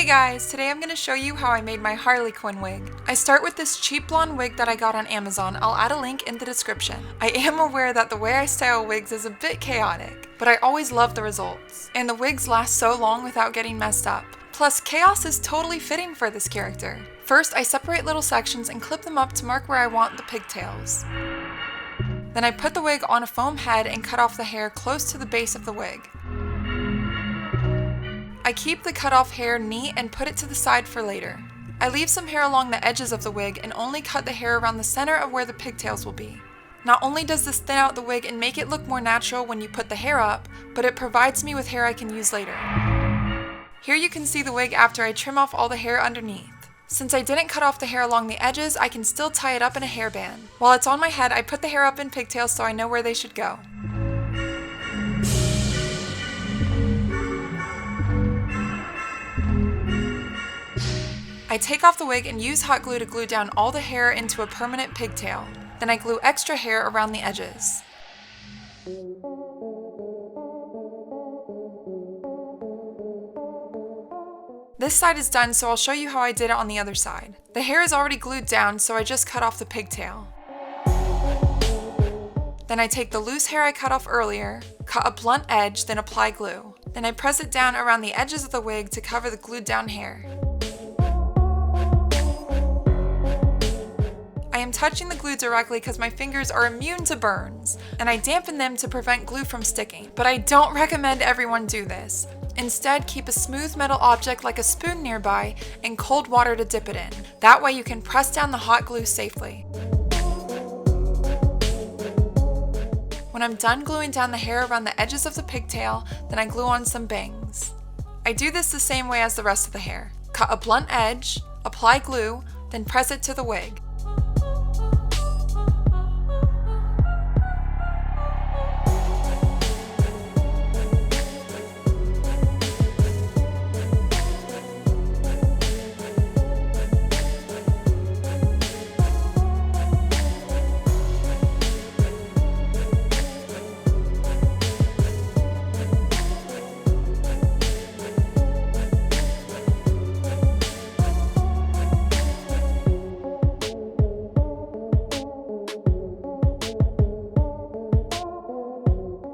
Hey guys, today I'm going to show you how I made my Harley Quinn wig. I start with this cheap blonde wig that I got on Amazon. I'll add a link in the description. I am aware that the way I style wigs is a bit chaotic, but I always love the results. And the wigs last so long without getting messed up. Plus, chaos is totally fitting for this character. First, I separate little sections and clip them up to mark where I want the pigtails. Then I put the wig on a foam head and cut off the hair close to the base of the wig. I keep the cut off hair neat and put it to the side for later. I leave some hair along the edges of the wig and only cut the hair around the center of where the pigtails will be. Not only does this thin out the wig and make it look more natural when you put the hair up, but it provides me with hair I can use later. Here you can see the wig after I trim off all the hair underneath. Since I didn't cut off the hair along the edges, I can still tie it up in a hairband. While it's on my head, I put the hair up in pigtails so I know where they should go. I take off the wig and use hot glue to glue down all the hair into a permanent pigtail. Then I glue extra hair around the edges. This side is done, so I'll show you how I did it on the other side. The hair is already glued down, so I just cut off the pigtail. Then I take the loose hair I cut off earlier, cut a blunt edge, then apply glue. Then I press it down around the edges of the wig to cover the glued down hair. I am touching the glue directly because my fingers are immune to burns, and I dampen them to prevent glue from sticking. But I don't recommend everyone do this. Instead, keep a smooth metal object like a spoon nearby and cold water to dip it in. That way you can press down the hot glue safely. When I'm done gluing down the hair around the edges of the pigtail, then I glue on some bangs. I do this the same way as the rest of the hair. Cut a blunt edge, apply glue, then press it to the wig.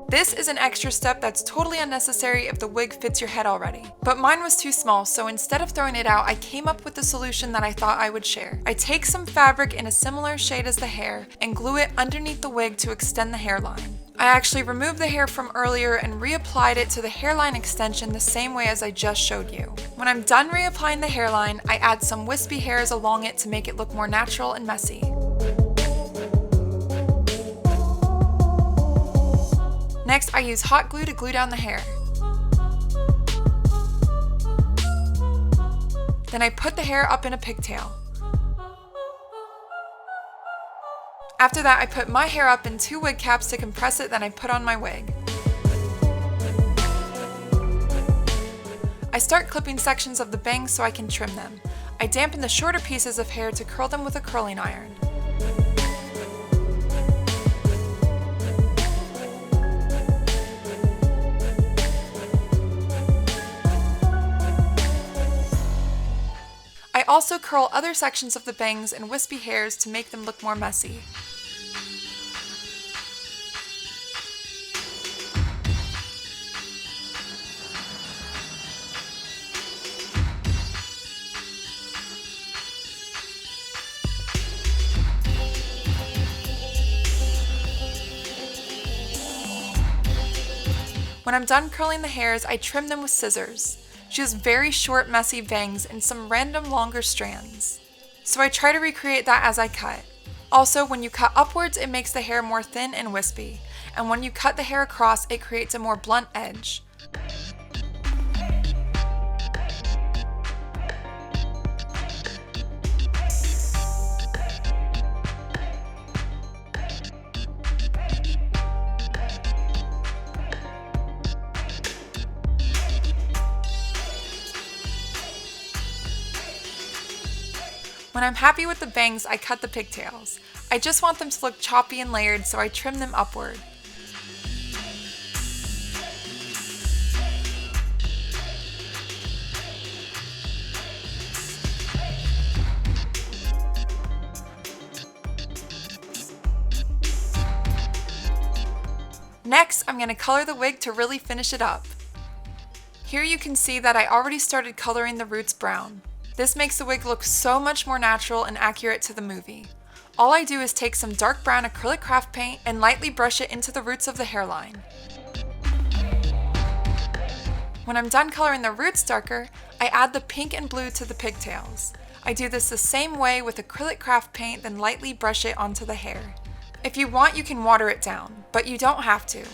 This is an extra step that's totally unnecessary if the wig fits your head already. But mine was too small, so instead of throwing it out, I came up with the solution that I thought I would share. I take some fabric in a similar shade as the hair and glue it underneath the wig to extend the hairline. I actually removed the hair from earlier and reapplied it to the hairline extension the same way as I just showed you. When I'm done reapplying the hairline, I add some wispy hairs along it to make it look more natural and messy. Next, I use hot glue to glue down the hair. Then I put the hair up in a pigtail. After that, I put my hair up in 2 wig caps to compress it, then I put on my wig. I start clipping sections of the bangs so I can trim them. I dampen the shorter pieces of hair to curl them with a curling iron. I also curl other sections of the bangs and wispy hairs to make them look more messy. When I'm done curling the hairs, I trim them with scissors. She has very short, messy bangs and some random longer strands. So I try to recreate that as I cut. Also, when you cut upwards, it makes the hair more thin and wispy. And when you cut the hair across, it creates a more blunt edge. When I'm happy with the bangs, I cut the pigtails. I just want them to look choppy and layered, so I trim them upward. Next, I'm going to color the wig to really finish it up. Here you can see that I already started coloring the roots brown. This makes the wig look so much more natural and accurate to the movie. All I do is take some dark brown acrylic craft paint and lightly brush it into the roots of the hairline. When I'm done coloring the roots darker, I add the pink and blue to the pigtails. I do this the same way with acrylic craft paint, then lightly brush it onto the hair. If you want, you can water it down, but you don't have to.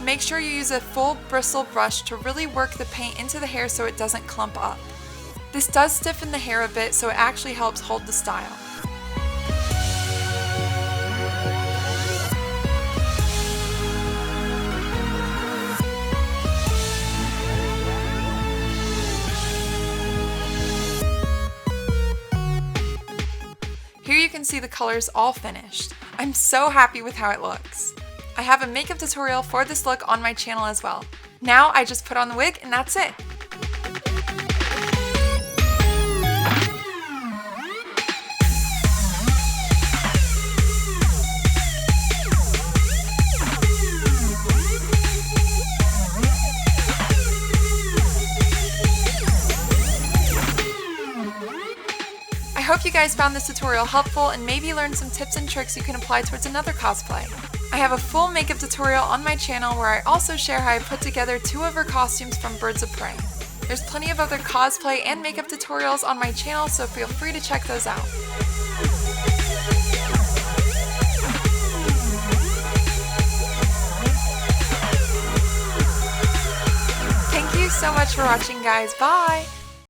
Make sure you use a full bristle brush to really work the paint into the hair so it doesn't clump up. This does stiffen the hair a bit, so it actually helps hold the style. Here you can see the colors all finished. I'm so happy with how it looks. I have a makeup tutorial for this look on my channel as well. Now I just put on the wig and that's it. I hope you guys found this tutorial helpful and maybe learned some tips and tricks you can apply towards another cosplay. I have a full makeup tutorial on my channel where I also share how I put together 2 of her costumes from Birds of Prey. There's plenty of other cosplay and makeup tutorials on my channel, so feel free to check those out. Thank you so much for watching, guys. Bye!